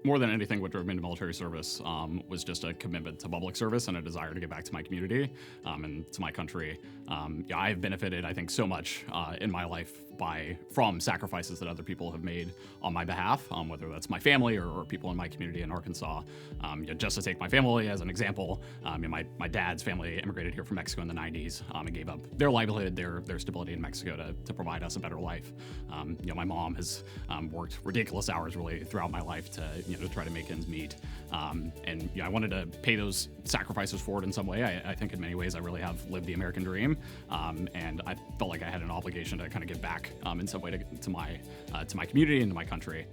more than anything, what drove me into military service was just a commitment to public service and a desire to give back to my community and to my country. I've benefited, I think, so much in my life from sacrifices that other people have made on my behalf, whether that's my family or people in my community in Arkansas. Just to take my family as an example, my dad's family immigrated here from Mexico in the 90s and gave up their livelihood, their stability in Mexico to provide us a better life. My mom has worked ridiculous hours really throughout my life to try to make ends meet. I wanted to pay those sacrifices forward in some way. I think in many ways I really have lived the American dream, and I felt like I had an obligation to kind of give back in some way to my community and to my country.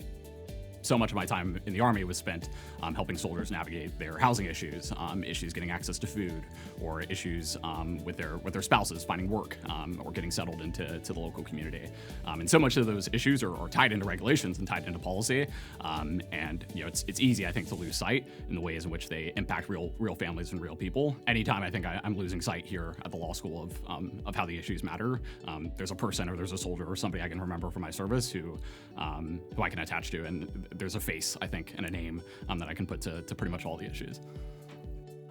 So much of my time in the Army was spent helping soldiers navigate their housing issues, issues getting access to food, or issues with their spouses finding work or getting settled into the local community. And so much of those issues are tied into regulations and tied into policy. It's easy, I think, to lose sight in the ways in which they impact real families and real people. Anytime I think I'm losing sight here at the law school of how the issues matter, there's a person or there's a soldier or somebody I can remember from my service who I can attach to, and there's a face, I think, and a name that I can put to pretty much all the issues.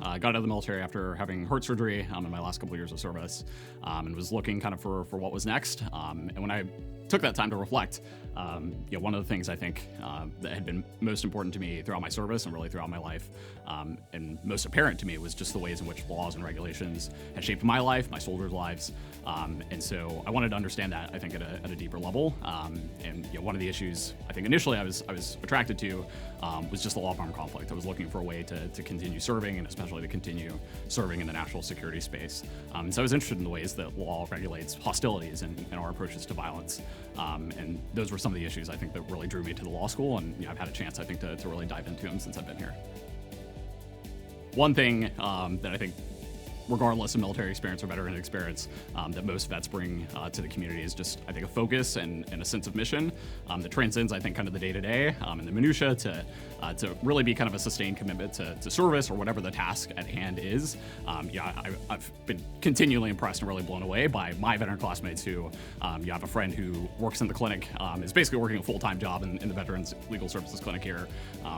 I got out of the military after having heart surgery in my last couple of years of service, and was looking kind of for what was next. And when I took that time to reflect, one of the things I think that had been most important to me throughout my service and really throughout my life, and most apparent to me, was just the ways in which laws and regulations had shaped my life, my soldiers' lives. And so I wanted to understand that, I think, at a deeper level. One of the issues I think initially I was attracted to was just the law of armed conflict. I was looking for a way to continue serving, and especially to continue serving in the national security space. So I was interested in the ways that law regulates hostilities and our approaches to violence. And those were some of the issues I think that really drew me to the law school, and I've had a chance, I think, to really dive into them since I've been here. One thing that I think, regardless of military experience or veteran experience, that most vets bring to the community is just, I think, a focus and a sense of mission that transcends, I think, kind of the day-to-day and the minutia to really be kind of a sustained commitment to service or whatever the task at hand is. I've been continually impressed and really blown away by my veteran classmates who, I have a friend who works in the clinic, is basically working a full-time job in the Veterans Legal Services Clinic here,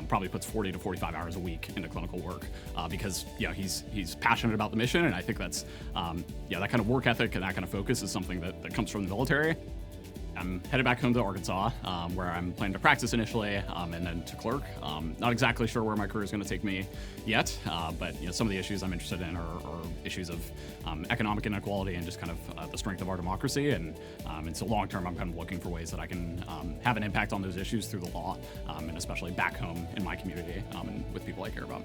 probably puts 40 to 45 hours a week into clinical work because he's passionate about the mission. And I think that's, that kind of work ethic and that kind of focus is something that comes from the military. I'm headed back home to Arkansas, where I'm planning to practice initially, and then to clerk. Not exactly sure where my career is going to take me yet, but some of the issues I'm interested in are issues of economic inequality and just kind of the strength of our democracy. And so long term, I'm kind of looking for ways that I can have an impact on those issues through the law, and especially back home in my community and with people I care about.